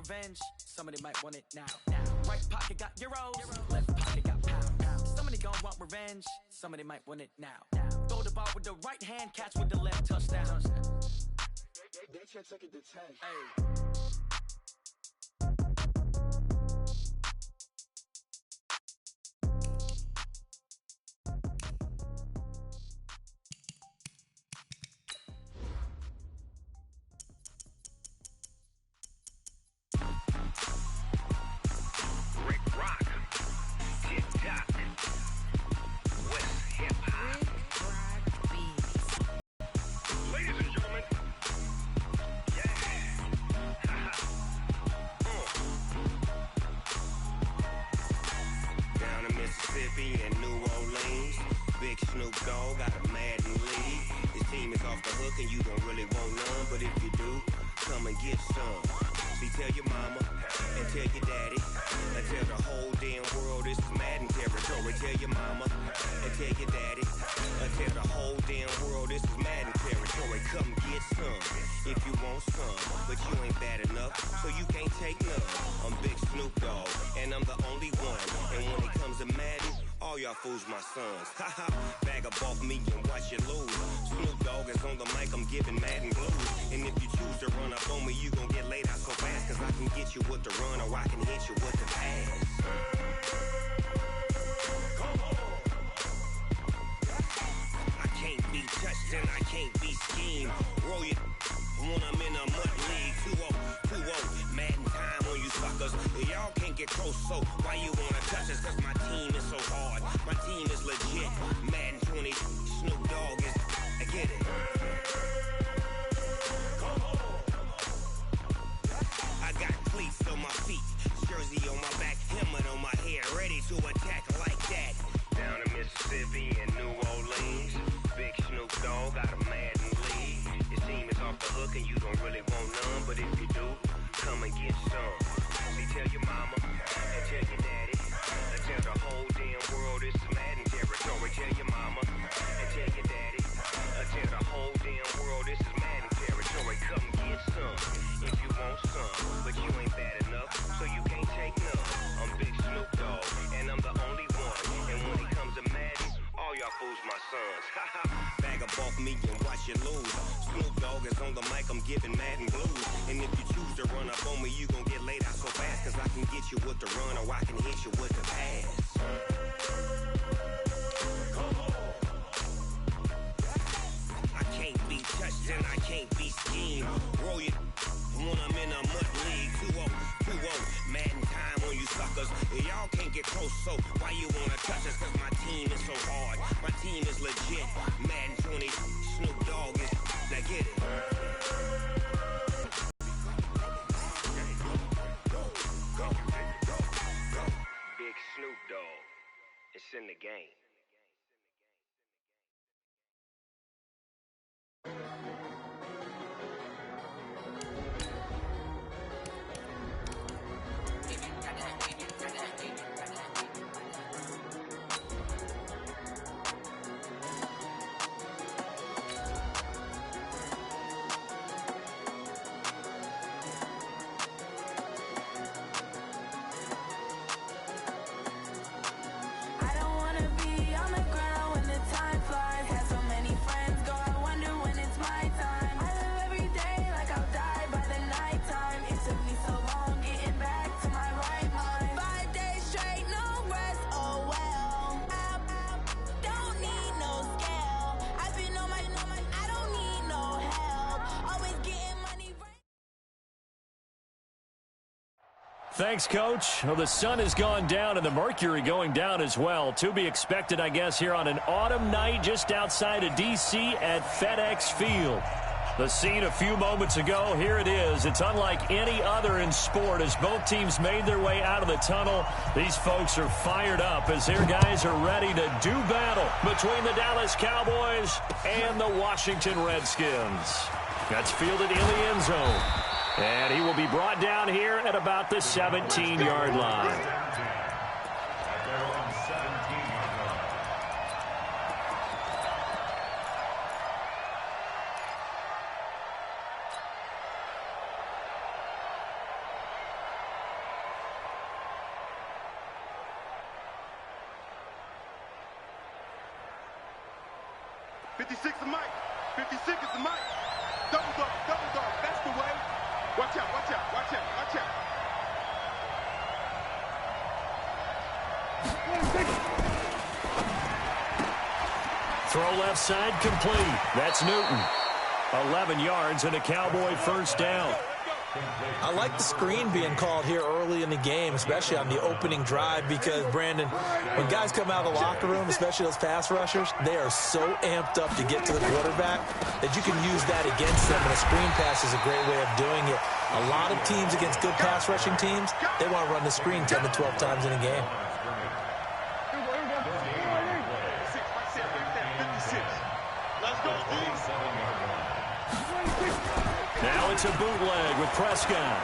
revenge. Somebody might want it now. Right pocket got euros, left pocket got pound. Somebody gon' want revenge. Somebody might want it now. Throw the ball with the right hand, catch with the left, touchdown. They can't take it to 10. Hey. Fools my sons. Haha, bag up off me and watch you lose. Snoop Dogg is on the mic, I'm giving Madden blues. And if you choose to run up on me, you gon' get laid out so fast. Cause I can get you with the run or I can hit you with the pass. Come on. I can't be touched and I can't be schemed. Roll you when I'm in a mud league. 2-0, Madden time on you suckers. Y'all can't get close, so why you wanna touch us? Cause my team is so hard. My team is legit. Madden 20, Snoop Dogg is, I get it. Come on. I got cleats on my feet, jersey on my back, helmet on my head, ready to attack like that. Down in Mississippi and New Orleans, big Snoop Dogg got a Madden league. Your team is off the hook and you don't really want none, but if you do, come and get some. See, tell your mama and tell your daddy, and tell the whole damn world it's Madden territory. Tell your mama and tell your daddy, and tell the whole damn world this is Madden territory. Come get some if you want some, but you ain't bad enough, so you can't take none. I'm Big Snoop Dogg, and I'm the only one. And when it comes to Madden, all y'all fools my sons. Bag up off me and watch you lose. Snoop Dogg is on the mic, I'm giving Madden blues. And if you choose to run up on me, you gon' get laid out so fast. Cause I can get you with the run or I can hit you with the pass. Come on. I can't be touched and I can't be schemed. Roll you when I'm in a mud league. 2-0, Madden time on you suckers. Y'all can't get close, so why you wanna touch us? Cause my team is so hard. My team is legit. Madden 20, Snoop Dogg is, now get it. Big Snoop Dogg, it's in the game. Thanks, Coach. Well, the sun has gone down and the mercury going down as well. To be expected, I guess, here on an autumn night just outside of D.C. at FedEx Field. The scene a few moments ago, here it is. It's unlike any other in sport as both teams made their way out of the tunnel. These folks are fired up as their guys are ready to do battle between the Dallas Cowboys and the Washington Redskins. That's fielded in the end zone. And he will be brought down here at about the 17-yard line. 56 is Mike. 56 is the Mike. Double dog, double dog. That's the way. Watch out, watch out, watch out, watch out. Throw left side complete. That's Newton. 11 yards and a Cowboy first down. I like the screen being called here early in the game, especially on the opening drive, because, Brandon, when guys come out of the locker room, especially those pass rushers, they are so amped up to get to the quarterback that you can use that against them, and a screen pass is a great way of doing it. A lot of teams against good pass rushing teams, they want to run the screen 10 to 12 times in a game. Now it's a bootleg with Prescott.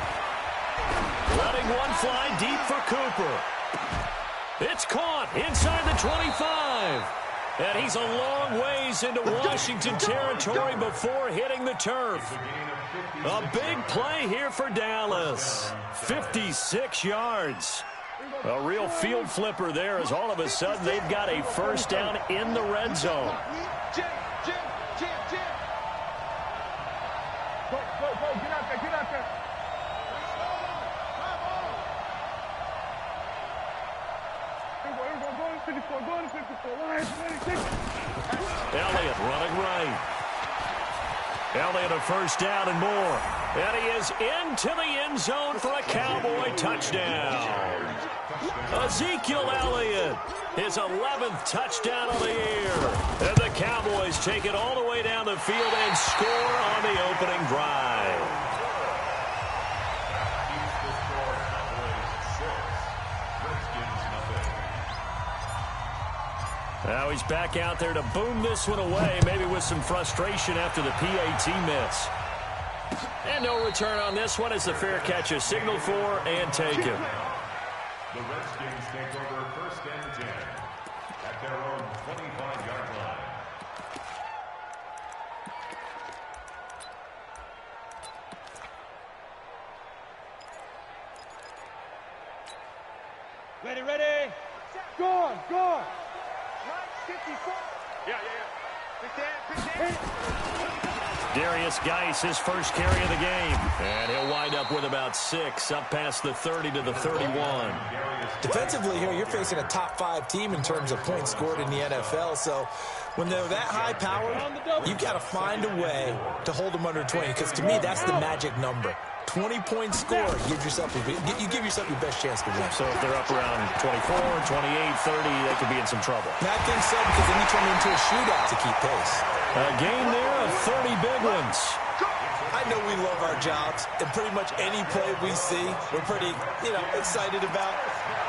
Letting one fly deep for Cooper. It's caught inside the 25. And he's a long ways into Washington territory before hitting the turf. A big play here for Dallas. 56 yards. A real field flipper there, as all of a sudden they've got a first down in the red zone. Elliott running right. Elliott a first down and more. And he is into the end zone for a Cowboy touchdown. Ezekiel Elliott, his 11th touchdown of the year. And the Cowboys take it all the way down the field and score on the opening drive. Now he's back out there to boom this one away, maybe with some frustration after the PAT miss. And no return on this one as the fair catch is signaled for and taken. The Redskins take over first and 10 at their own 25-yard line. Ready, ready. Go on, go on. 54. Yeah. Darius Geis, his first carry of the game. And he'll wind up with about 6, up past the 30 to the 31. Defensively here, you're facing a top 5 team in terms of points scored in the NFL. So when they're that high powered, you've got to find a way to hold them under 20. Because to me, that's the magic number. 20 points scored, you give yourself your best chance to win. So if they're up around 24, 28, 30, they could be in some trouble. I think so, because then you turn into a shootout to keep pace. A game there of 30 big ones. I know we love our jobs, and pretty much any play we see, we're pretty, excited about.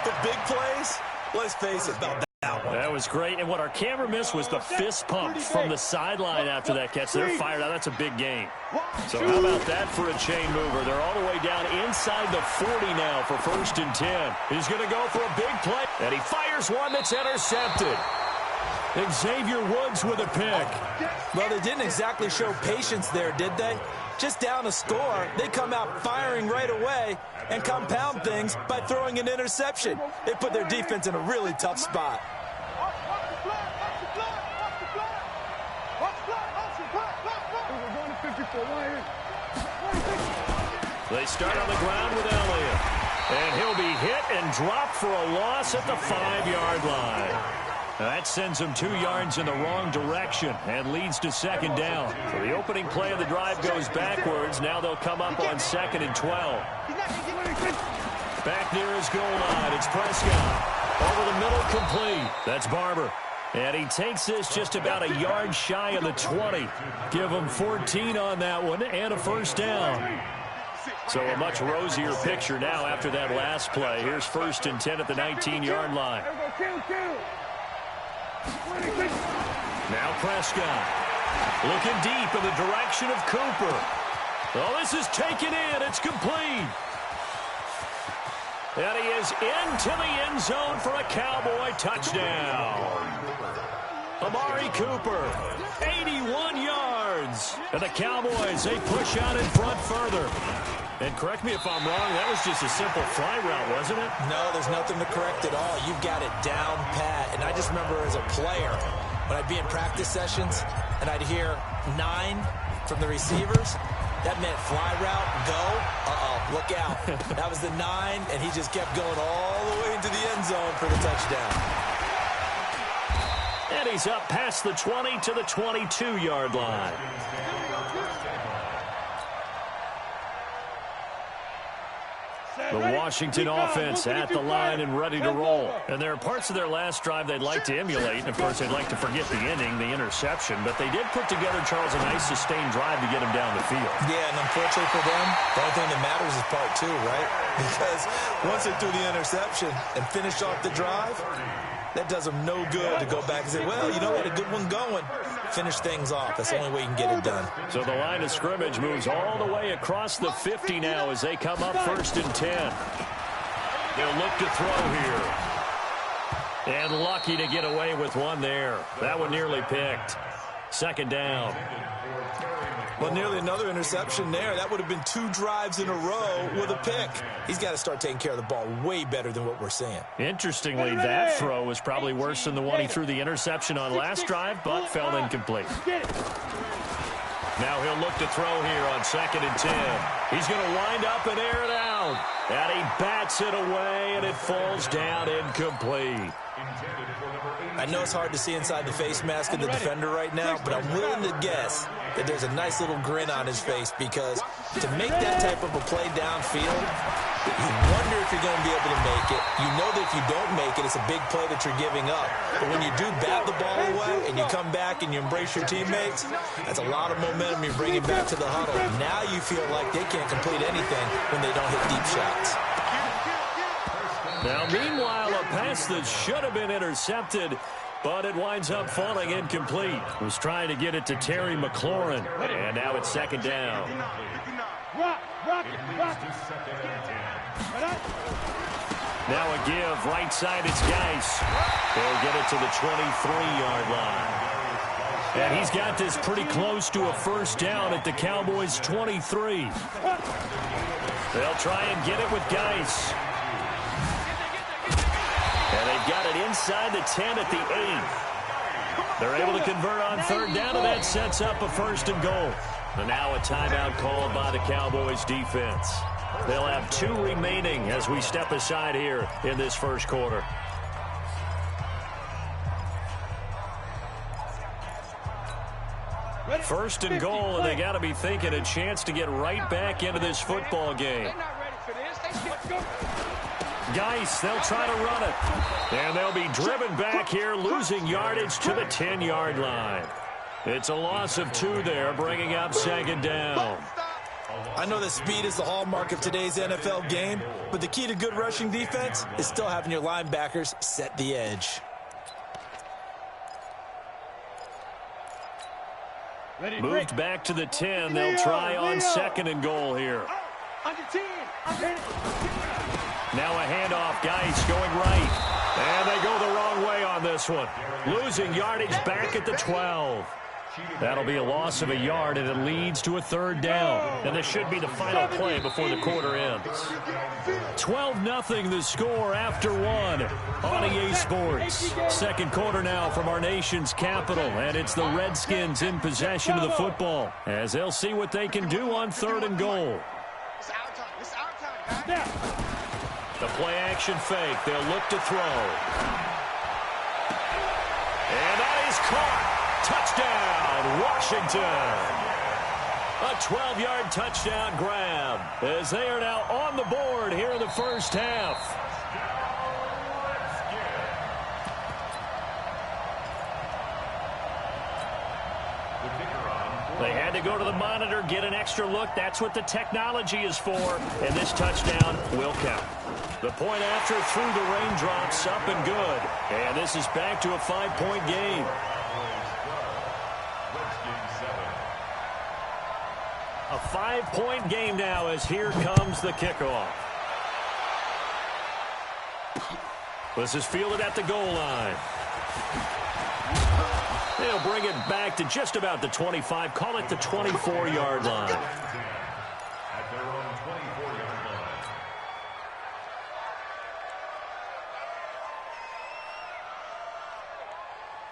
But big plays, let's face it, about that one. That was great, and what our camera missed was the fist pump from the sideline after that catch. They're fired out. That's a big game. So how about that for a chain mover? They're all the way down inside the 40 now for first and 10. He's going to go for a big play, and he fires one that's intercepted. Xavier Woods with a pick. Well, they didn't exactly show patience there, did they? Just down a score, they come out firing right away and compound things by throwing an interception. They put their defense in a really tough spot. They start on the ground with Elliott. And he'll be hit and dropped for a loss at the 5-yard line. That sends him 2 yards in the wrong direction and leads to second down. So the opening play of the drive goes backwards. Now they'll come up on 2nd and 12. Back near his goal line, it's Prescott. Over the middle, complete. That's Barber. And he takes this just about a yard shy of the 20. Give him 14 on that one and a first down. So a much rosier picture now after that last play. Here's first and 10 at the 19-yard line. Now Prescott looking deep in the direction of Cooper. Oh, this is taken in. It's complete. And he is into the end zone for a Cowboy touchdown. Amari Cooper, 81 yards. And the Cowboys, they push out in front further. And correct me if I'm wrong, that was just a simple fly route, wasn't it? No, there's nothing to correct at all. You've got it down pat. And I just remember as a player, when I'd be in practice sessions, and I'd hear 9 from the receivers, that meant fly route, go, look out. That was the 9, and he just kept going all the way into the end zone for the touchdown. And he's up past the 20 to the 22-yard line. The Washington offense at the line and ready to roll. And there are parts of their last drive they'd like to emulate. And, of course, they'd like to forget the ending, the interception. But they did put together, Charles, a nice sustained drive to get him down the field. Yeah, and unfortunately for them, the only thing that matters is part 2, right? Because once they threw the interception and finished off the drive, that does them no good to go back and say, well, you know what, a good one going. Finish things off. That's the only way you can get it done. So the line of scrimmage moves all the way across the 50 now as they come up 1st and 10. They'll look to throw here. And lucky to get away with one there. That one nearly picked. 2nd down. Well, nearly another interception there. That would have been 2 drives in a row with a pick. He's got to start taking care of the ball way better than what we're seeing. Interestingly, that throw was probably worse than the one he threw the interception on last drive, but fell incomplete. Now he'll look to throw here on 2nd and 10. He's going to wind up and air it out. And he bats it away, and it falls down incomplete. I know it's hard to see inside the face mask of the defender right now, but I'm willing to guess that there's a nice little grin on his face, because to make that type of a play downfield, you wonder if you're going to be able to make it. You know that if you don't make it, it's a big play that you're giving up. But when you do bat the ball away and you come back and you embrace your teammates, that's a lot of momentum you're bringing back to the huddle. Now you feel like they can't complete anything when they don't hit deep shots. Now, meanwhile, a pass that should have been intercepted, but it winds up falling incomplete. Was trying to get it to Terry McLaurin, and now it's 2nd down. Now a give, right side, it's Geis. They'll get it to the 23-yard line. And he's got this pretty close to a 1st down at the Cowboys' 23. They'll try and get it with Geis. And they've got it inside the 10 at the 8. They're able to convert on 3rd down, and that sets up a 1st and goal. And now a timeout called by the Cowboys defense. They'll have 2 remaining as we step aside here in this 1st quarter. First and goal, and they got to be thinking a chance to get right back into this football game. Geis, they'll try to run it. And they'll be driven back here, losing yardage to the 10-yard line. It's a loss of 2 there, bringing up 2nd down. I know that speed is the hallmark of today's NFL game, but the key to good rushing defense is still having your linebackers set the edge. Moved back to the 10. They'll try on 2nd and goal here. Now a handoff. Geis going right. And they go the wrong way on this one. Losing yardage back at the 12. That'll be a loss of a yard, and it leads to a 3rd down. And this should be the final play before the quarter ends. 12-0 the score after 1 on EA Sports. 2nd quarter now from our nation's capital, and it's the Redskins in possession of the football as they'll see what they can do on 3rd and goal. The play-action fake. They'll look to throw. And that is caught. Touchdown, Washington. A 12-yard touchdown grab as they are now on the board here in the 1st half. They had to go to the monitor, get an extra look. That's what the technology is for, and this touchdown will count. The point after through the raindrops, up and good. And this is back to a 5-point game. A 5-point game now as here comes the kickoff. This is fielded at the goal line. They'll bring it back to just about the 25, call it the 24-yard line. At their own 24-yard line.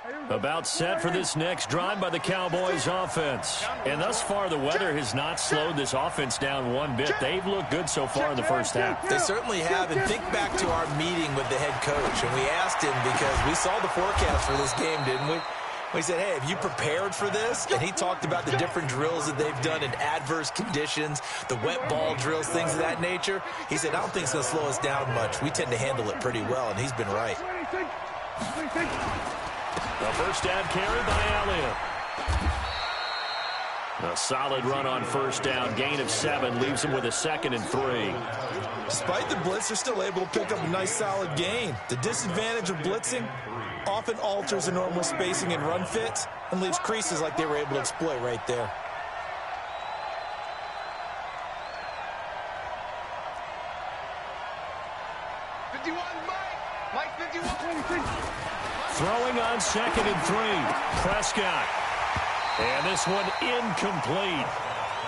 Are you About set for this next drive by the Cowboys offense. And thus far, the weather has not slowed this offense down one bit. They've looked good so far in the first half. They certainly have. And think back to our meeting with the head coach. And we asked him, because we saw the forecast for this game, didn't we? We said, hey, have you prepared for this? And he talked about the different drills that they've done in adverse conditions, the wet ball drills, things of that nature. He said, I don't think it's going to slow us down much. We tend to handle it pretty well, and he's been right. The first down carry by Elliott. A solid run on first down. Gain of 7 leaves him with a 2nd and 3. Despite the blitz, they're still able to pick up a nice solid gain. The disadvantage of blitzing often alters the normal spacing and run fits and leaves creases like they were able to exploit right there. Throwing on 2nd and 3. Prescott. And this one incomplete.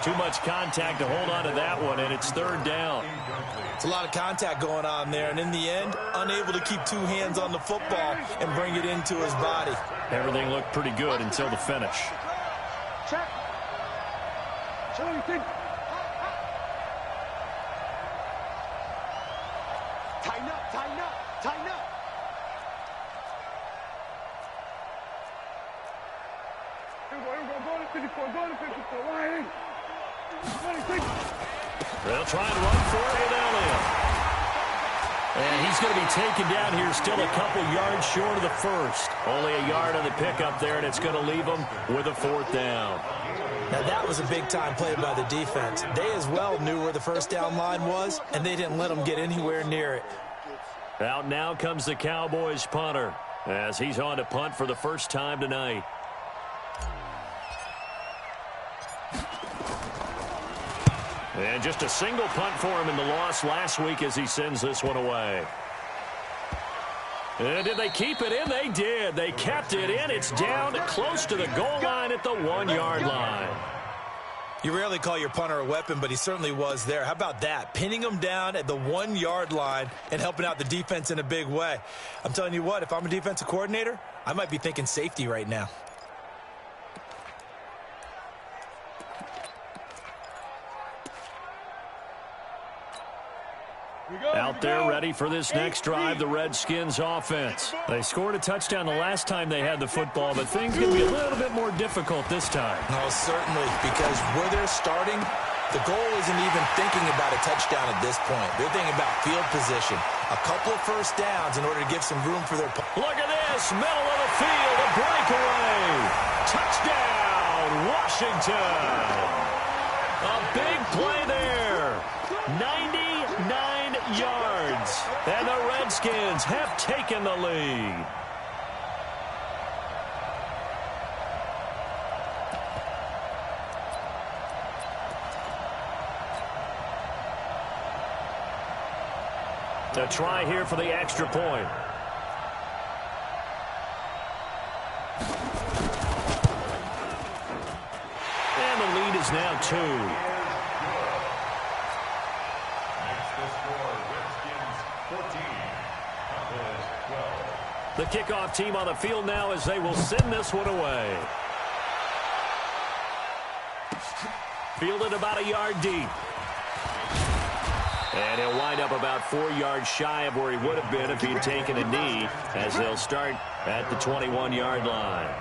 Too much contact to hold on to that one, and it's 3rd down. It's a lot of contact going on there, and in the end, unable to keep 2 hands on the football and bring it into his body. Everything looked pretty good until the finish. Check. Tighten up, tighten up, tighten up. Go to 54, go to 54, right in. They'll try and run for it with Elliott. And he's going to be taken down here still a couple yards short of the first. Only a yard on the pickup there, and it's going to leave him with a 4th down. Now, that was a big-time play by the defense. They as well knew where the first down line was, and they didn't let them get anywhere near it. Out now comes the Cowboys punter as he's on to punt for the first time tonight. And just a single punt for him in the loss last week as he sends this one away. And did they keep it in? They did. They kept it in. It's down close to the goal line at the 1-yard line. You rarely call your punter a weapon, but he certainly was there. How about that? Pinning him down at the 1-yard line and helping out the defense in a big way. I'm telling you what, if I'm a defensive coordinator, I might be thinking safety right now. Out there ready for this next drive, the Redskins offense. They scored a touchdown the last time they had the football, but things can be a little bit more difficult this time. Oh, certainly, because where they're starting, the goal isn't even thinking about a touchdown at this point. They're thinking about field position, a couple of first downs in order to give some room for their... Look at this, middle of the field, a breakaway. Touchdown, Washington. A big play there. 99 yards. And the Redskins have taken the lead. To try here for the extra point. And the lead is now 2. The kickoff team on the field now as they will send this one away. Fielded about a yard deep. And he'll wind up about 4 yards shy of where he would have been if he'd taken a knee, as they'll start at the 21-yard line.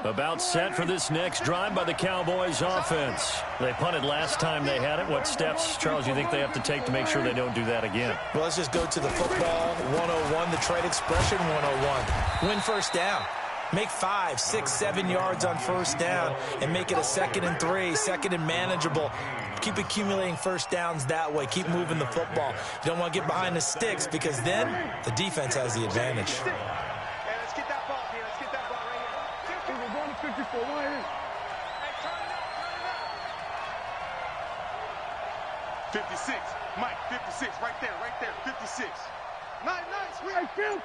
About set for this next drive by the Cowboys offense. They punted last time they had it. What steps, Charles, you think they have to take to make sure they don't do that again? Well, let's just go to the football 101, the trade expression 101. Win first down. Make 5, 6, 7 yards on first down and make it a 2nd and 3, 2nd and manageable. Keep accumulating first downs that way. Keep moving the football. You don't want to get behind the sticks because then the defense has the advantage. 56, Mike, 56, right there, 56. Nice, hey, kill.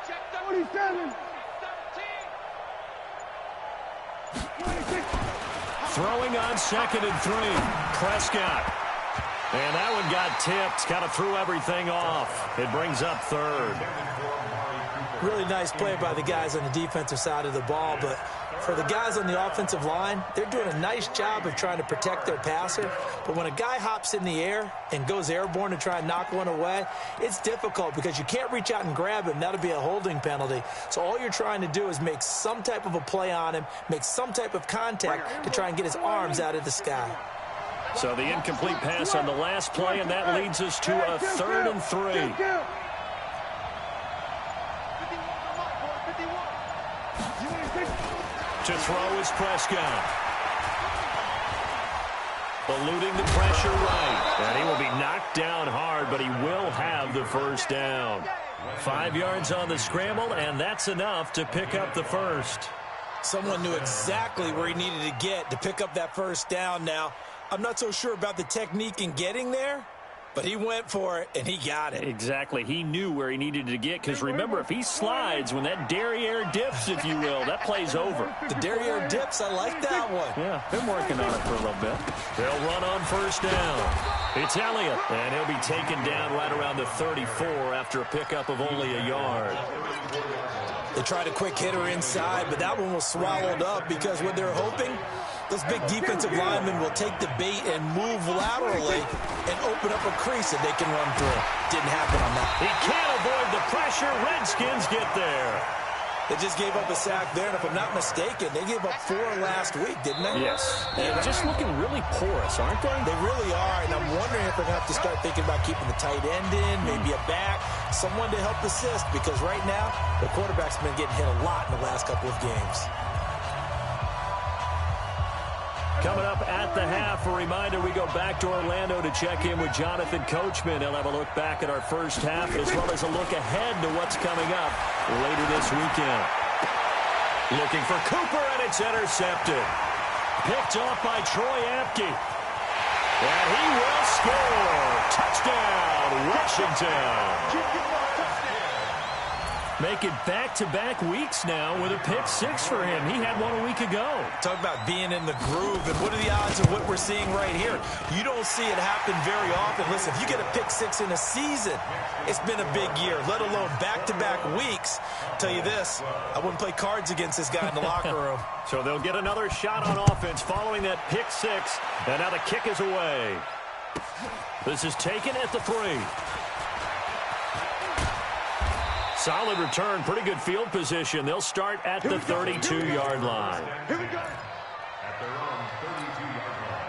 Check 47. 13. Throwing on 2nd and 3. Prescott. And that one got tipped, kind of threw everything off. It brings up third. Really nice play by the guys on the defensive side of the ball, but for the guys on the offensive line, they're doing a nice job of trying to protect their passer. But when a guy hops in the air and goes airborne to try and knock one away, it's difficult because you can't reach out and grab him. That'll be a holding penalty. So all you're trying to do is make some type of a play on him, make some type of contact to try and get his arms out of the sky. So the incomplete pass on the last play, and that leads us to a 3rd and 3. To throw is Prescott. Eluding the pressure right. And he will be knocked down hard, but he will have the first down. 5 yards on the scramble, and that's enough to pick up the first. Someone knew exactly where he needed to get to pick up that first down now. I'm not so sure about the technique in getting there, but he went for it, and he got it. Exactly. He knew where he needed to get, because remember, if he slides, when that derriere dips, if you will, that play's over. The derriere dips, I like that one. Yeah, been working on it for a little bit. They'll run on first down. It's Elliott, and he'll be taken down right around the 34 after a pickup of only a yard. They tried a quick hitter inside, but that one was swallowed up because what they're hoping, those big defensive linemen will take the bait and move laterally and open up a crease that they can run through. Didn't happen on that. He can't avoid the pressure. Redskins get there. They just gave up a sack there, and if I'm not mistaken, they gave up 4 last week, didn't they? Yes. And just looking really porous, aren't they? They really are, and I'm wondering if they're going to have to start thinking about keeping the tight end in, maybe a back, someone to help assist, because right now, the quarterback's been getting hit a lot in the last couple of games. Coming up at the half, a reminder, we go back to Orlando to check in with Jonathan Coachman. He'll have a look back at our first half as well as a look ahead to what's coming up later this weekend. Looking for Cooper, and it's intercepted. Picked off by Troy Apke. And he will score. Touchdown, Washington. Make it back-to-back weeks now with a pick 6 for him. He had one a week ago. Talk about being in the groove, and what are the odds of what we're seeing right here? You don't see it happen very often. Listen, if you get a pick 6 in a season, it's been a big year, let alone back-to-back weeks. I'll tell you this, I wouldn't play cards against this guy in the locker room. So they'll get another shot on offense following that pick 6, and now the kick is away. This is taken at the 3. Solid return, pretty good field position. They'll start at the 32-yard line. Here we go. At their own 32-yard line.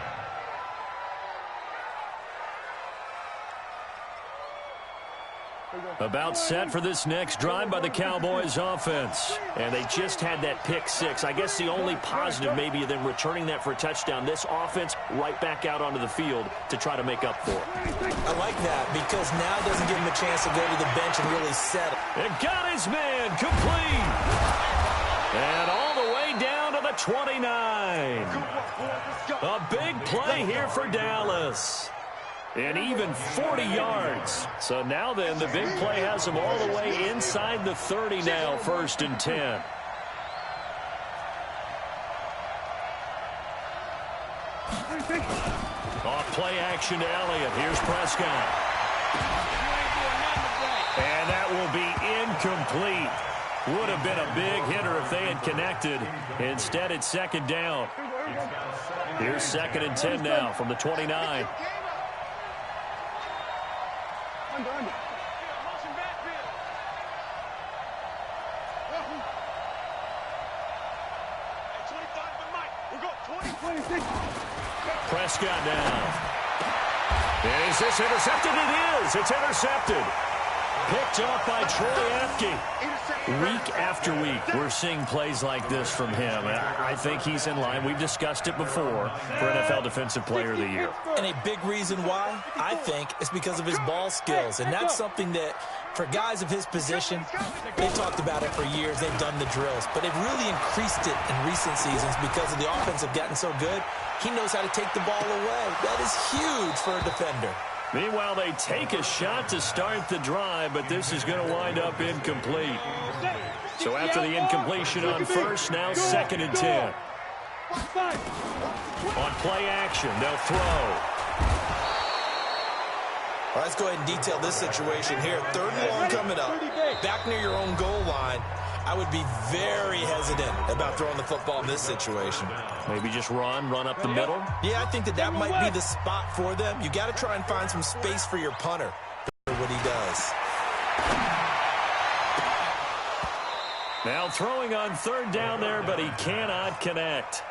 About set for this next drive by the Cowboys offense. And they just had that pick 6. I guess the only positive maybe than returning that for a touchdown. This offense right back out onto the field to try to make up for it. I like that because now it doesn't give him a chance to go to the bench and really settle. And got his man complete. And all the way down to the 29. A big play here for Dallas. And even 40 yards. So now then, the big play has them all the way inside the 30 now, 1st and 10. Off play action to Elliott. Here's Prescott. And that will be incomplete. Would have been a big hitter if they had connected. Instead, it's 2nd down. Here's 2nd and 10 now from the 29. Prescott down. Is this intercepted? It is. It's intercepted. Picked off by Troy Apke. Week after week, we're seeing plays like this from him. I think he's in line. We've discussed it before for NFL Defensive Player of the Year. And a big reason why, I think, is because of his ball skills. And that's something that, for guys of his position, they've talked about it for years. They've done the drills. But they've really increased it in recent seasons because of the offense have gotten so good. He knows how to take the ball away. That is huge for a defender. Meanwhile, they take a shot to start the drive, but this is going to wind up incomplete. So after the incompletion on first, now 2nd and 10. On play action, they'll throw. Well, let's go ahead and detail this situation here. 3rd and long coming up. Back near your own goal line. I would be very hesitant about throwing the football in this situation. Maybe just run up the middle? Yeah, I think that might be the spot for them. You got to try and find some space for your punter. What he does. Now throwing on 3rd down there, but he cannot connect.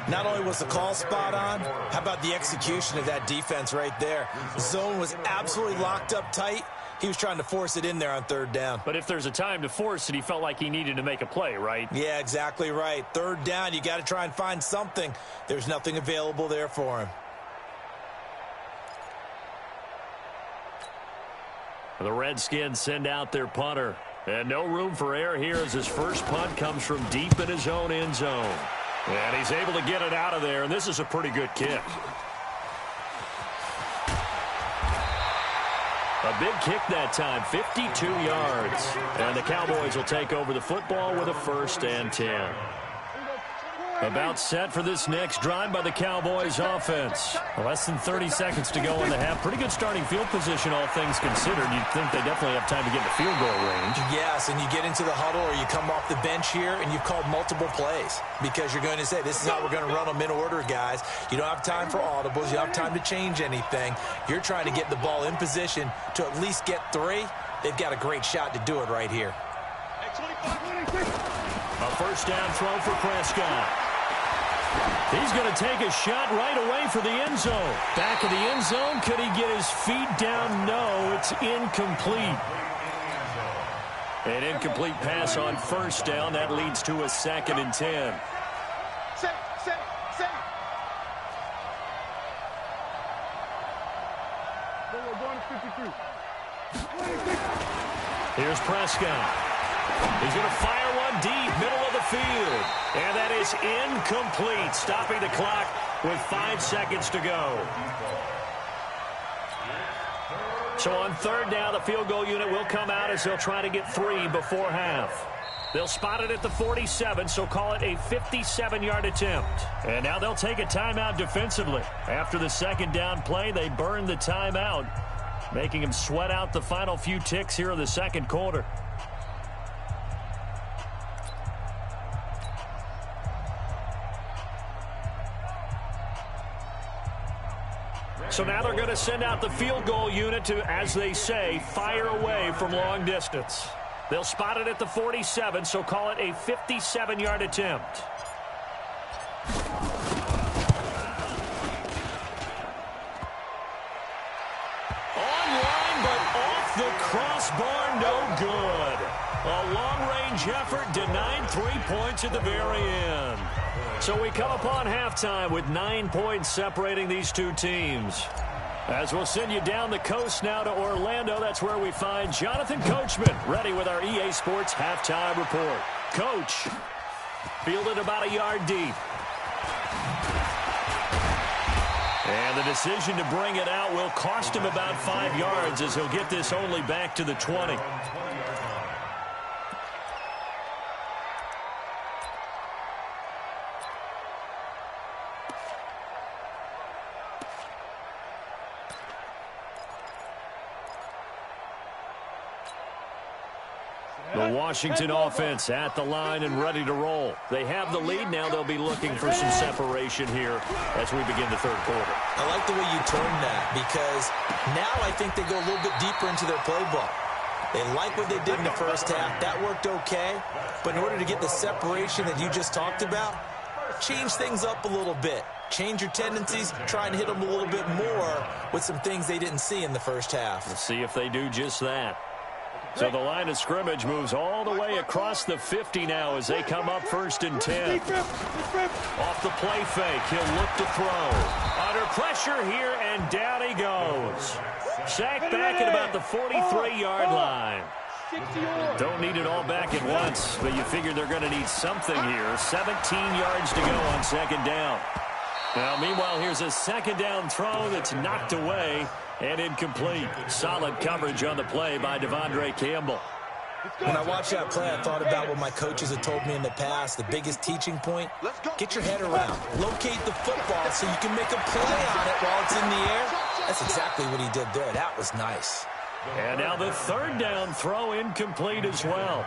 Not only was the call spot on, how about the execution of that defense right there? The zone was absolutely locked up tight. He was trying to force it in there on 3rd down. But if there's a time to force it, he felt like he needed to make a play, right? Yeah, exactly right. 3rd down, you got to try and find something. There's nothing available there for him. The Redskins send out their punter. And no room for error here as his first punt comes from deep in his own end zone. And he's able to get it out of there, and this is a pretty good kick. A big kick that time, 52 yards. And the Cowboys will take over the football with a 1st and 10. About set for this next drive by the Cowboys offense. Less than 30 seconds to go in the half. Pretty good starting field position, all things considered. You'd think they definitely have time to get in the field goal range. Yes, and you get into the huddle or you come off the bench here and you've called multiple plays because you're going to say, this is how we're going to run them in order, guys. You don't have time for audibles. You don't have time to change anything. You're trying to get the ball in position to at least get 3. They've got a great shot to do it right here. A 1st down throw for Prescott. He's going to take a shot right away for the end zone. Back of the end zone. Could he get his feet down? No, it's incomplete. An incomplete pass on 1st down. That leads to a 2nd and 10. Here's Prescott. He's going to fire one deep, middle of the field. And that is incomplete, stopping the clock with 5 seconds to go. So on 3rd down, the field goal unit will come out as they'll try to get 3 before half. They'll spot it at the 47, so call it a 57-yard attempt. And now they'll take a timeout defensively. After the 2nd down play, they burn the timeout, making them sweat out the final few ticks here in the 2nd quarter. So now they're going to send out the field goal unit to, as they say, fire away from long distance. They'll spot it at the 47, so call it a 57-yard attempt. Online, but off the crossbar, no good. A long-range effort denied 3 points at the very end. So we come upon halftime with 9 points separating these two teams. As we'll send you down the coast now to Orlando, that's where we find Jonathan Coachman ready with our EA Sports halftime report. Coach, fielded about a yard deep. And the decision to bring it out will cost him about 5 yards as he'll get this only back to the 20. The Washington offense at the line and ready to roll. They have the lead. Now they'll be looking for some separation here as we begin the 3rd quarter. I like the way you termed that because now I think they go a little bit deeper into their playbook. They like what they did in the 1st half. That worked okay. But in order to get the separation that you just talked about, change things up a little bit. Change your tendencies. Try and hit them a little bit more with some things they didn't see in the 1st half. Let's see if they do just that. So the line of scrimmage moves all the way across the 50 now as they come up 1st and 10. Off the play fake, he'll look to throw. Under pressure here, and down he goes. Sacked back at about the 43-yard line. Don't need it all back at once, but you figure they're going to need something here. 17 yards to go on 2nd down. Now, meanwhile, here's a 2nd down throw that's knocked away and incomplete. Solid coverage on the play by Devondre Campbell. When I watched that play, I thought about what my coaches had told me in the past. The biggest teaching point, get your head around. Locate the football so you can make a play on it while it's in the air. That's exactly what he did there. That was nice. And now the third down throw incomplete as well.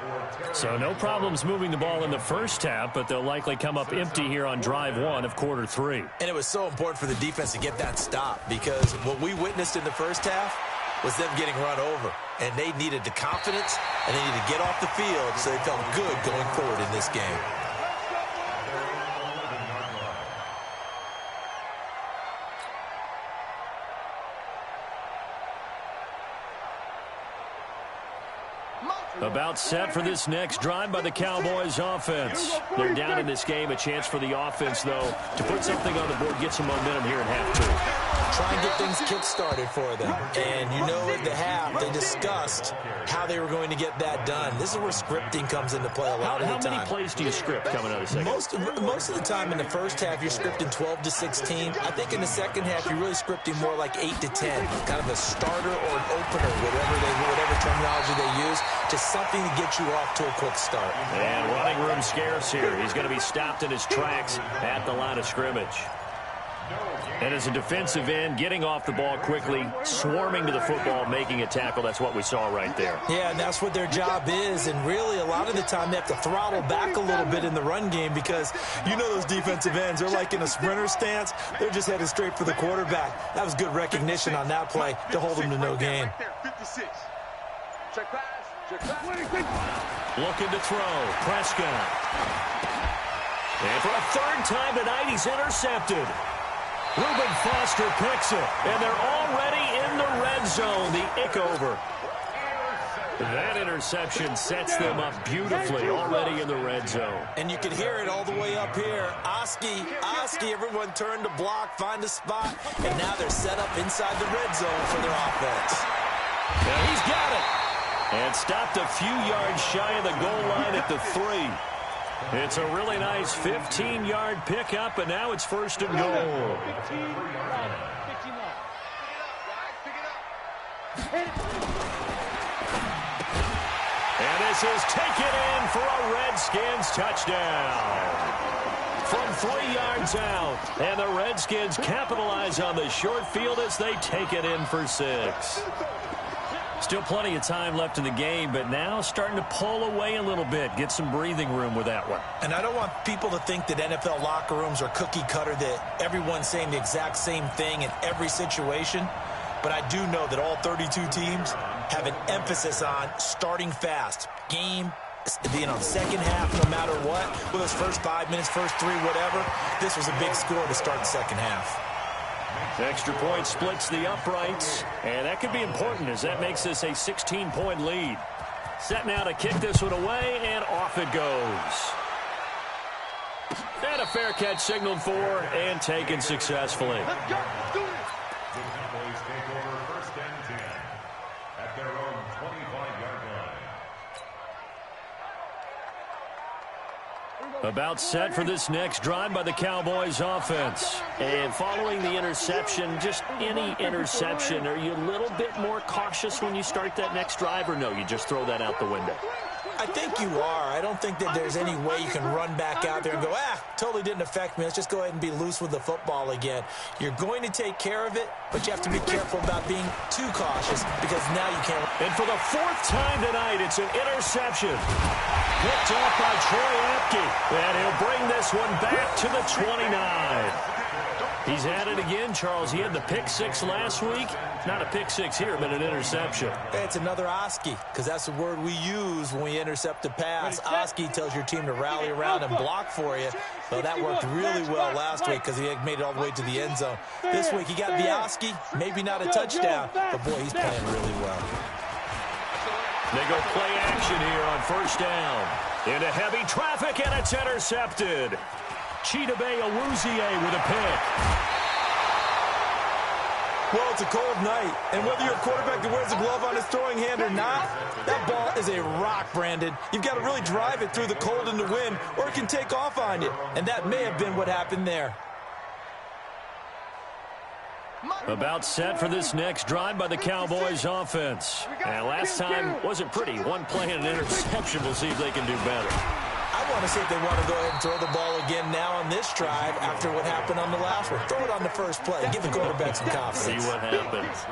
So no problems moving the ball in the first half, but they'll likely come up empty here on drive one of quarter three. And it was so important for the defense to get that stop because what we witnessed in the first half was them getting run over. And they needed the confidence, and they needed to get off the field so they felt good going forward in this game. About set for this next drive by the Cowboys offense. They're down in this game. A chance for the offense, though, to put something on the board, get some momentum here in half two. Try and get things kick-started for them. And you know at the half, they discussed how they were going to get that done. This is where scripting comes into play a lot of the time. How many plays do you script coming out of the second? Most of the time in the first half, you're scripting 12 to 16. I think in the second half, you're really scripting more like 8 to 10. Kind of a starter or an opener, whatever terminology they use. Just something to get you off to a quick start. And running room scarce here. He's going to be stopped in his tracks at the line of scrimmage. And as a defensive end, getting off the ball quickly, swarming to the football, making a tackle, that's what we saw right there. Yeah, and that's what their job is. And really, a lot of the time, they have to throttle back a little bit in the run game because you know those defensive ends, they're like in a sprinter stance. They're just headed straight for the quarterback. That was good recognition on that play to hold them to no gain. 56. Check pass. Looking to throw. Prescott. And for a third time tonight, he's intercepted. Reuben Foster picks it, and they're already in the red zone. The ick over. That interception sets them up beautifully already in the red zone. And you can hear it all the way up here. Oski, everyone turned to block, find a spot, and now they're set up inside the red zone for their offense. Now he's got it. And stopped a few yards shy of the goal line at the 3. It's a really nice 15-yard pickup, and now it's first and goal. And this is taken in for a Redskins touchdown. From 3 yards out, and the Redskins capitalize on the short field as they take it in for 6. Still plenty of time left in the game, but now starting to pull away a little bit, get some breathing room with that one. And I don't want people to think that NFL locker rooms are cookie cutter, that everyone's saying the exact same thing in every situation. But I do know that all 32 teams have an emphasis on starting fast. Game being on second half no matter what. With those first 5 minutes, first 3, whatever. This was a big score to start the second half. Extra point splits the uprights, and that could be important as that makes this a 16-point lead. Set now to kick this one away, and off it goes. And a fair catch signaled for and taken successfully. The Cowboys take over first and 10 at their own 25-yard line. About set for this next drive by the Cowboys offense. And following the interception, just any interception, are you a little bit more cautious when you start that next drive, or no, you just throw that out the window? I think you are. I don't think that there's any way you can run back out there and go, totally didn't affect me. Let's just go ahead and be loose with the football again. You're going to take care of it, but you have to be careful about being too cautious because now you can't. And for the 4th time tonight, it's an interception. Picked off by Troy Apke, and he'll bring this one back to the 29. He's at it again, Charles. He had the pick 6 last week. Not a pick 6 here, but an interception. It's another Oski, because that's the word we use when we intercept a pass. Oski tells your team to rally around and block for you. Well, that worked really well last week because he had made it all the way to the end zone. This week he got the Oski, maybe not a touchdown, but boy, he's playing really well. They go play action here on first down. Into heavy traffic, and it's intercepted. Chidobe Awuzie with a pick. Well, it's a cold night, and whether you're a quarterback that wears a glove on his throwing hand or not, that ball is a rock, Brandon. You've got to really drive it through the cold and the wind, or it can take off on you, and that may have been what happened there. About set for this next drive by the Cowboys offense. And last time wasn't pretty. One play and an interception. We'll see if they can do better. I want to see if they want to go ahead and throw the ball again now on this drive after what happened on the last one. Throw it on the first play. Give the quarterback some confidence. See what happens.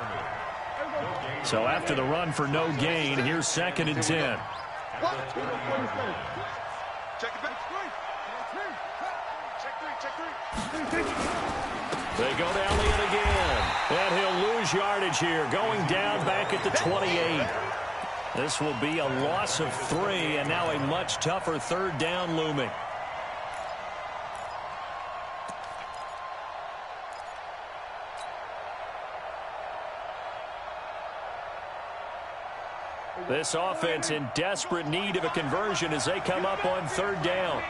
So after the run for no gain, here's 2nd and 10. Check it back. Check three. They go to Elliott again. And he'll lose yardage here. Going down back at the 28. This will be a loss of 3, and now a much tougher 3rd down looming. This offense in desperate need of a conversion as they come up on 3rd down.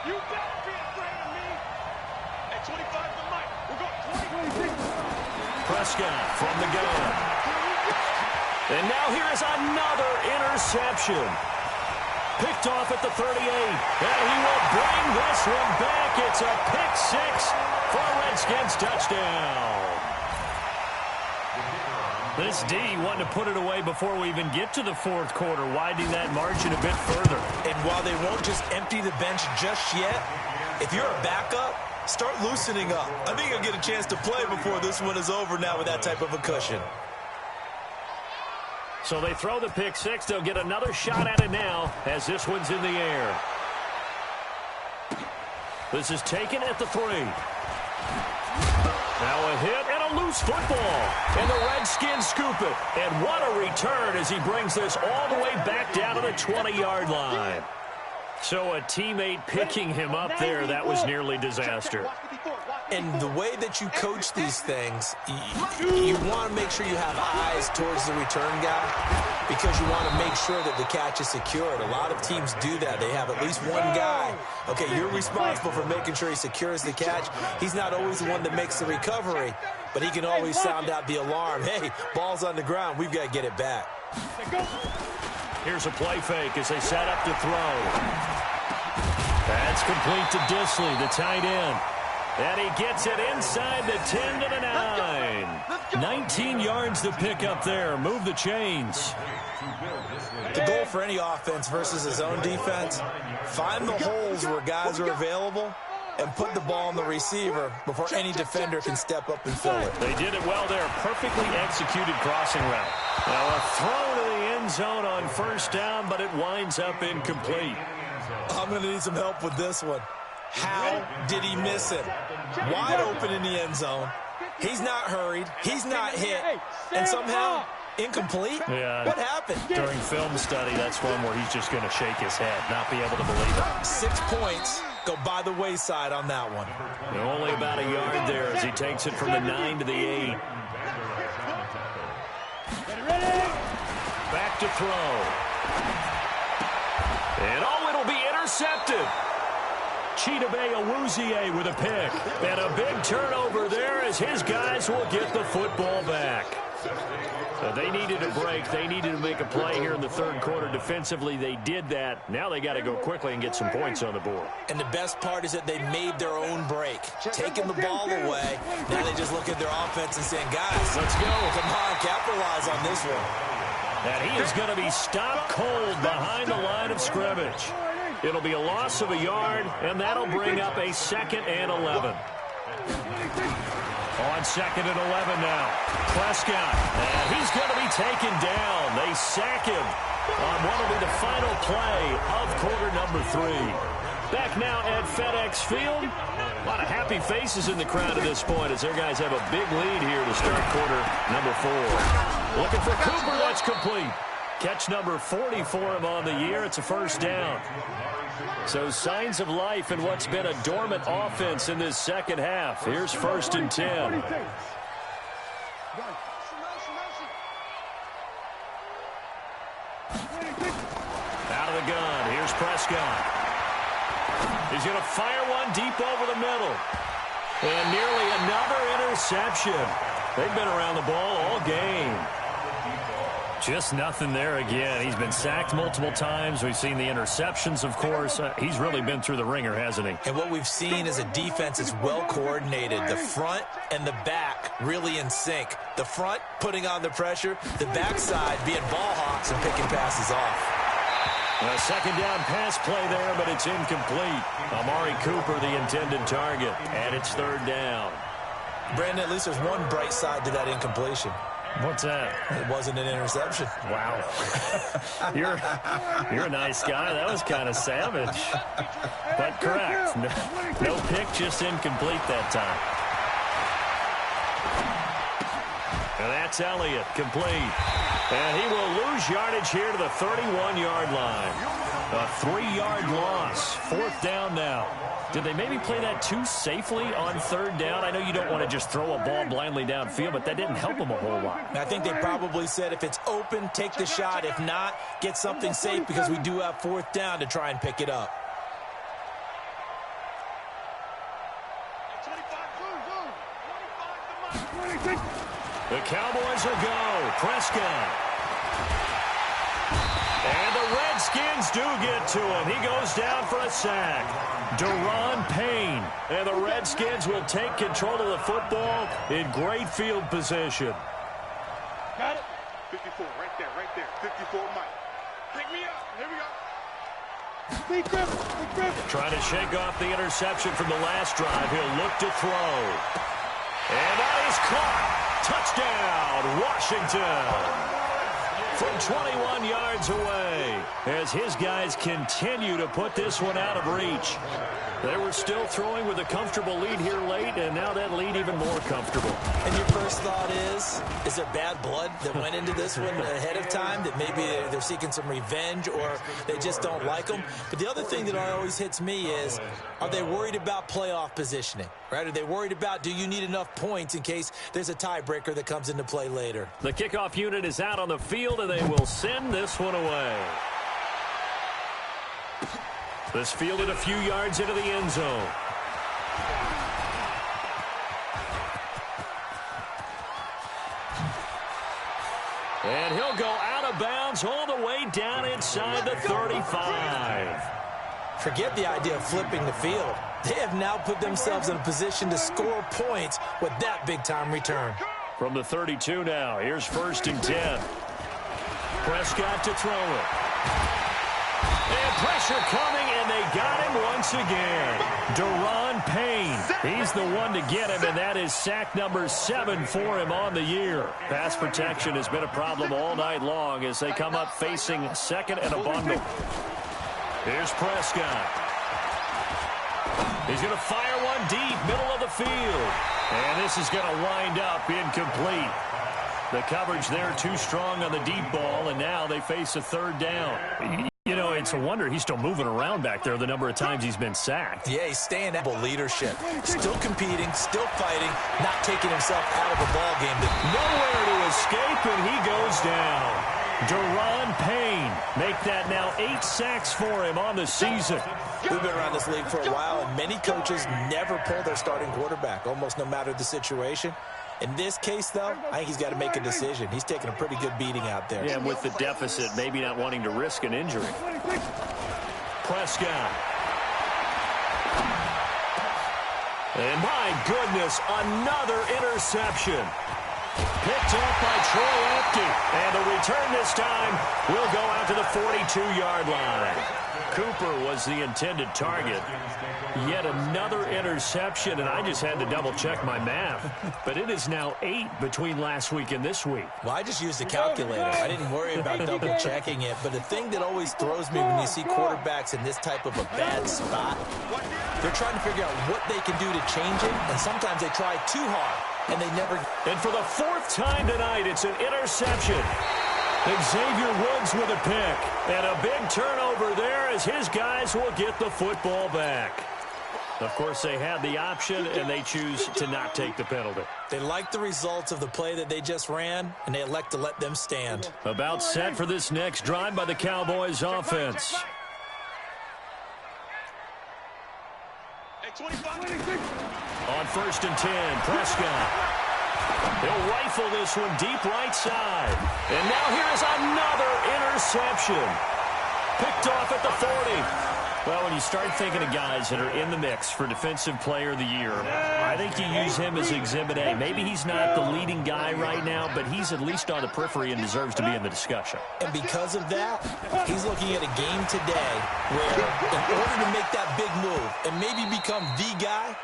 You better be afraid of me. At 25 the mic. We're going 26. Prescott from the gun. And now here is another interception. Picked off at the 38. And he will bring this one back. It's a pick 6 for a Redskins touchdown. This D wanted to put it away before we even get to the 4th quarter, widening that margin a bit further. And while they won't just empty the bench just yet, if you're a backup, start loosening up. I think you'll get a chance to play before this one is over now with that type of a cushion. So they throw the pick 6. They'll get another shot at it now as this one's in the air. This is taken at the 3. Now a hit and a loose football. And the Redskins scoop it. And what a return as he brings this all the way back down to the 20-yard line. So a teammate picking him up there, that was nearly disaster. And the way that you coach these things, you want to make sure you have eyes towards the return guy because you want to make sure that the catch is secured. A lot of teams do that. They have at least one guy. Okay, you're responsible for making sure he secures the catch. He's not always the one that makes the recovery, but he can always sound out the alarm. Hey, ball's on the ground. We've got to get it back. Here's a play fake as they set up to throw. That's complete to Disley, the tight end. And he gets it inside the 10 to the 9. 19 yards to pick up there. Move the chains. The goal for any offense versus his own defense, find the holes where guys are available and put the ball on the receiver before any defender can step up and fill it. They did it well there. Perfectly executed crossing route. Now a throw to the end zone on 1st down, but it winds up incomplete. I'm going to need some help with this one. How did he miss it? Wide open in the end zone. He's not hurried. He's not hit. And somehow incomplete? Yeah. What happened? During film study, that's one where he's just going to shake his head, not be able to believe it. 6 points go by the wayside on that one. Only about a yard there as he takes it from the 9 to the 8. Back to throw. And it'll be intercepted. Chidobe Awuzie with a pick. And a big turnover there as his guys will get the football back. So they needed a break. They needed to make a play here in the 3rd quarter. Defensively, they did that. Now they got to go quickly and get some points on the board. And the best part is that they made their own break. Taking the ball away. Now they just look at their offense and saying, guys, let's go. Come on, capitalize on this one. And he is going to be stopped cold behind the line of scrimmage. It'll be a loss of a yard, and that'll bring up a 2nd and 11. On 2nd and 11 now. Prescott, and he's going to be taken down. They sack him on what will be the final play of quarter number 3. Back now at FedEx Field. A lot of happy faces in the crowd at this point as their guys have a big lead here to start quarter number 4. Looking for Cooper, that's complete. Catch number 40 for him on the year. It's a 1st down. So signs of life in what's been a dormant offense in this 2nd half. Here's 1st and 10. Out of the gun. Here's Prescott. He's going to fire one deep over the middle. And nearly another interception. They've been around the ball all game. Just nothing there again. He's been sacked multiple times. We've seen the interceptions, of course. He's really been through the ringer, hasn't he? And what we've seen is a defense that's well coordinated. The front and the back really in sync. The front putting on the pressure. The backside being ball hawks and picking passes off. A second down pass play there, but it's incomplete. Amari Cooper, the intended target, and it's third down. Brandon, at least there's one bright side to that incompletion. What's that? It wasn't an interception. Wow. You're a nice guy. That was kind of savage. But correct. No pick, just incomplete that time. And that's Elliott, complete. And he will lose yardage here to the 31-yard line. A 3-yard loss. Fourth down now. Did they maybe play that too safely on third down? I know you don't want to just throw a ball blindly downfield, but that didn't help them a whole lot. I think they probably said if it's open, take the shot. If not, get something safe because we do have fourth down to try and pick it up. The Cowboys will go. Prescott. And the Redskins do get to him. He goes down for a sack. Deron Payne. And the Redskins will take control of the football in great field position. Got it. 54, right there. 54, Mike. Pick me up. Here we go. Big grip. Trying to shake off the interception from the last drive. He'll look to throw. And that is caught. Touchdown, Washington. From 21 yards away, as his guys continue to put this one out of reach. They were still throwing with a comfortable lead here late, and now that lead even more comfortable. And your first thought is there bad blood that went into this one ahead of time, that maybe they're seeking some revenge or they just don't like them? But the other thing that always hits me is, are they worried about playoff positioning, right? Are they worried about, do you need enough points in case there's a tiebreaker that comes into play later? The kickoff unit is out on the field, and they will send this one away. This fielded a few yards into the end zone. And he'll go out of bounds all the way down inside the 35. Forget the idea of flipping the field. They have now put themselves in a position to score points with that big-time return. From the 32 now, here's 1st and 10. Prescott to throw it. And pressure coming, and they got him once again. Deron Payne, he's the one to get him, and that is sack number 7 for him on the year. Pass protection has been a problem all night long as they come up facing second and a bundle. Here's Prescott. He's going to fire one deep, middle of the field. And this is going to wind up incomplete. The coverage there too strong on the deep ball, and now they face a third down. You know, it's a wonder he's still moving around back there the number of times he's been sacked. Yeah, he's staying at leadership. Still competing, still fighting, not taking himself out of a ball game. Nowhere to escape, and he goes down. Deron Payne, make that now 8 sacks for him on the season. We've been around this league for a while, and many coaches never pull their starting quarterback, almost no matter the situation. In this case, though, I think he's got to make a decision. He's taking a pretty good beating out there. Yeah, with the deficit, maybe not wanting to risk an injury. Prescott. And my goodness, another interception. Picked up by Troy Apke. And the return this time will go out to the 42-yard line. Cooper was the intended target. Yet another interception, and I just had to double-check my math. But it is now 8 between last week and this week. Well, I just used a calculator. I didn't worry about double-checking it. But the thing that always throws me when you see quarterbacks in this type of a bad spot, they're trying to figure out what they can do to change it, and sometimes they try too hard, and they never... And for the 4th time tonight, it's an interception. Xavier Woods with a pick. And a big turnover there as his guys will get the football back. Of course, they had the option, and they choose to not take the penalty. They like the results of the play that they just ran, and they elect to let them stand. About set for this next drive by the Cowboys offense. On 1st and 10, Prescott. He'll rifle this one deep right side. And now here's another interception. Picked off at the 40. Well, when you start thinking of guys that are in the mix for Defensive Player of the Year, I think you use him as Exhibit A. Maybe he's not the leading guy right now, but he's at least on the periphery and deserves to be in the discussion. And because of that, he's looking at a game today where in order to make that big move and maybe become the guy,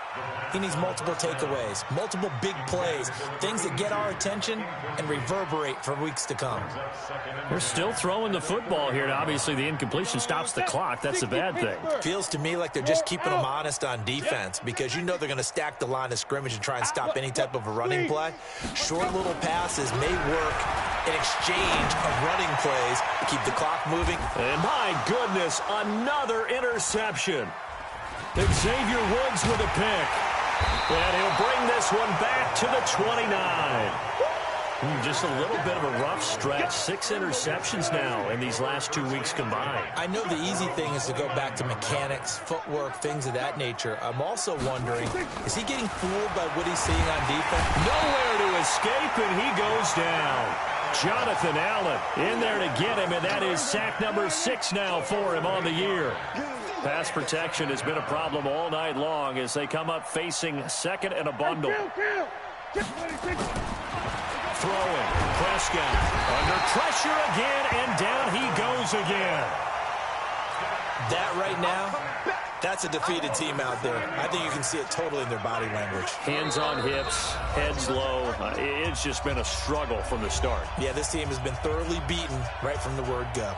he needs multiple takeaways, multiple big plays, things that get our attention and reverberate for weeks to come. They're still throwing the football here. Obviously, the incompletion stops the clock. That's a bad thing. Feels to me like they're just keeping them honest on defense because you know they're going to stack the line of scrimmage and try and stop any type of a running play. Short little passes may work in exchange of running plays to keep the clock moving. And my goodness, another interception. Xavier Woods with a pick. And he'll bring this one back to the 29. Just a little bit of a rough stretch. 6 interceptions now in these last 2 weeks combined. I know the easy thing is to go back to mechanics, footwork, things of that nature. I'm also wondering, is he getting fooled by what he's seeing on defense? Nowhere to escape, and he goes down. Jonathan Allen in there to get him, and that is sack number 6 now for him on the year. Pass protection has been a problem all night long as they come up facing second and a bundle. Throwing. Prescott under pressure again, and down he goes again. That right now, that's a defeated team out there. I think you can see it totally in their body language. Hands on hips, heads low. It's just been a struggle from the start. Yeah, this team has been thoroughly beaten right from the word go.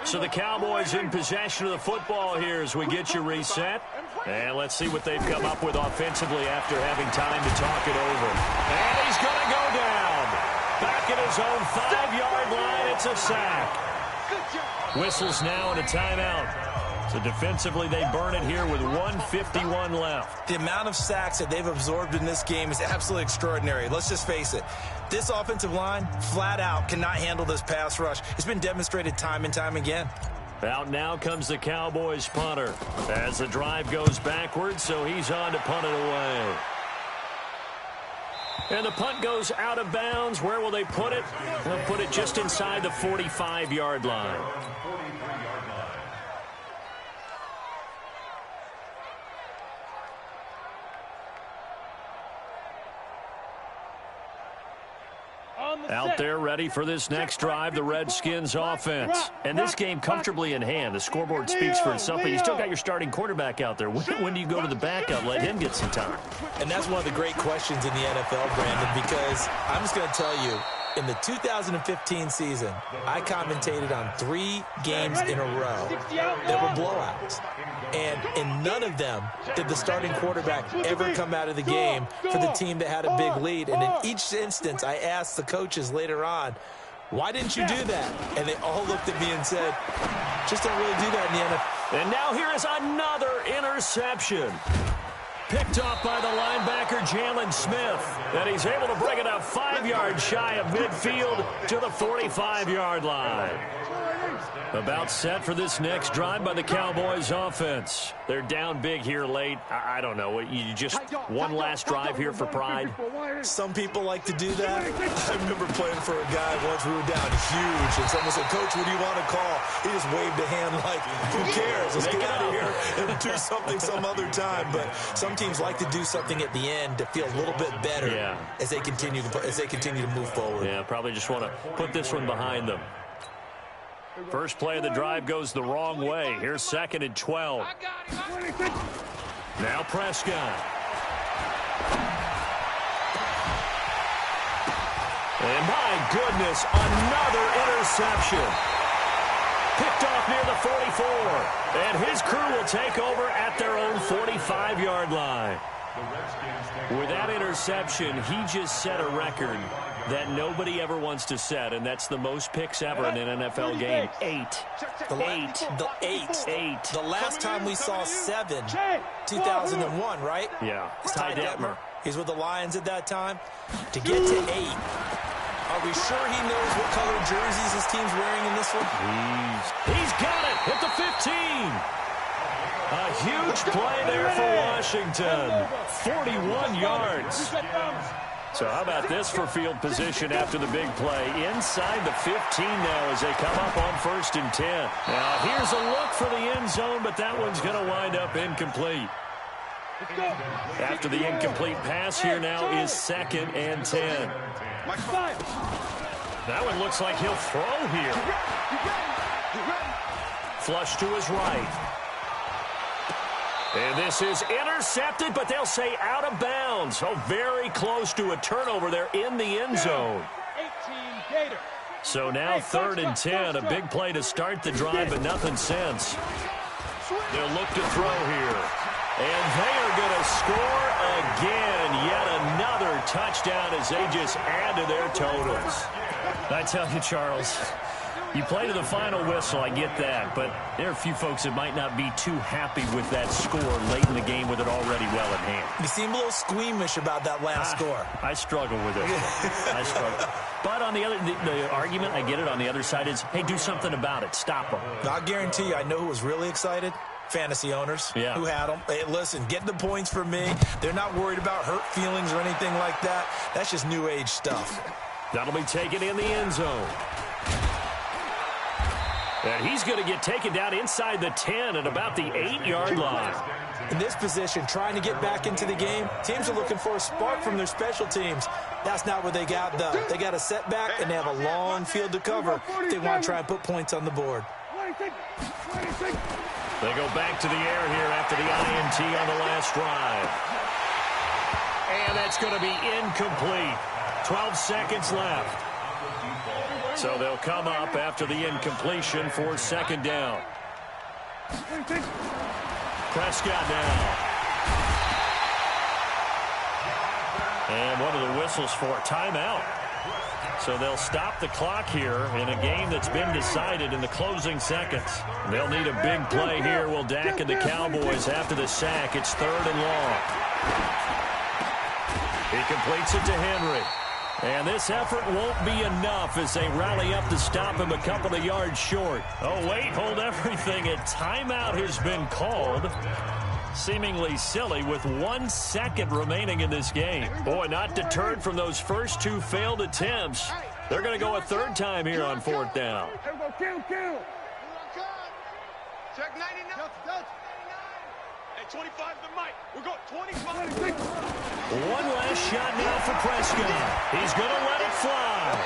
So the Cowboys in possession of the football here as we get you reset. And let's see what they've come up with offensively after having time to talk it over. And he's going to go down. Back at his own 5-yard line, it's a sack. Whistles now and a timeout. So defensively, they burn it here with 1:51 left. The amount of sacks that they've absorbed in this game is absolutely extraordinary. Let's just face it. This offensive line, flat out, cannot handle this pass rush. It's been demonstrated time and time again. Out now comes the Cowboys punter as the drive goes backwards, so he's on to punt it away. And the punt goes out of bounds. Where will they put it? They'll put it just inside the 45-yard line. Out there ready for this next drive, the Redskins offense. And this game comfortably in hand. The scoreboard speaks for itself, but you still got your starting quarterback out there. When do you go to the backup, let him get some time? And that's one of the great questions in the NFL, Brandon, because I'm just going to tell you, in the 2015 season, I commentated on 3 games in a row that were blowouts. And in none of them did the starting quarterback ever come out of the game for the team that had a big lead. And in each instance, I asked the coaches later on, why didn't you do that? And they all looked at me and said, just don't really do that in the NFL. And now here is another interception. Picked off by the linebacker, Jalen Smith. And he's able to bring it up 5 yards shy of midfield to the 45-yard line. About set for this next drive by the Cowboys offense. They're down big here late. I don't know. You just one last drive here for pride? Some people like to do that. I remember playing for a guy once. We were down huge, and someone said, Coach, what do you want to call? He just waved a hand like, who cares? Let's get out of here and do something some other time. But some teams like to do something at the end to feel a little bit better as they continue to move forward. Yeah, probably just want to put this one behind them. First play of the drive goes the wrong way. Here's 2nd and 12. Now Prescott. And my goodness, another interception. Picked off near the 44. And his crew will take over at their own 45-yard line. With that interception, he just set a record that nobody ever wants to set, and that's the most picks ever in an NFL game. 8. The last time we saw 7, 2001, right? Yeah. Ty Detmer. He's with the Lions at that time. To get to 8, are we sure he knows what color jerseys his team's wearing in this one? He's got it at the 15. A huge play there for Washington. 41 yards. So how about this for field position after the big play? Inside the 15 now as they come up on 1st and 10. Now here's a look for the end zone, but that one's going to wind up incomplete. After the incomplete pass, here now is 2nd and 10. That one looks like he'll throw here. Flush to his right. And this is intercepted, but they'll say out of bounds. Oh, very close to a turnover there in the end zone. So now 3rd and 10, a big play to start the drive, but nothing since. They'll look to throw here. And they are going to score again. Yet another touchdown as they just add to their totals. I tell you, Charles, you play to the final whistle, I get that, but there are a few folks that might not be too happy with that score late in the game with it already well in hand. You seem a little squeamish about that last score. I struggle with it. I struggle. But on the other, the argument, I get it, on the other side is, hey, do something about it. Stop them. I'll guarantee you, I know who was really excited. Fantasy owners who had them. Hey, listen, get the points for me. They're not worried about hurt feelings or anything like that. That's just new age stuff. That'll be taken in the end zone. And he's going to get taken down inside the 10 at about the 8-yard line. In this position, trying to get back into the game, teams are looking for a spark from their special teams. That's not what they got, though. They got a setback, and they have a long field to cover if they want to try and put points on the board. They go back to the air here after the INT on the last drive. And that's going to be incomplete. 12 seconds left. So they'll come up after the incompletion for 2nd down. Prescott now. And one of the whistles for a timeout. So they'll stop the clock here in a game that's been decided in the closing seconds. They'll need a big play here. Will Dak and the Cowboys after the sack. It's 3rd and long. He completes it to Henry. And this effort won't be enough as they rally up to stop him a couple of yards short. Oh, wait, hold everything. A timeout has been called. Seemingly silly with 1 second remaining in this game. Boy, not deterred from those first 2 failed attempts. They're going to go a 3rd time here on 4th down. Kill. Check 99. Hey, 25 to Mike. We're going 25. One last shot now for Prescott. He's going to let it fly.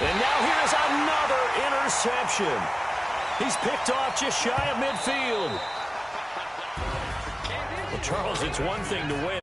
And now here's another interception. He's picked off just shy of midfield. Well, Charles, it's one thing to win.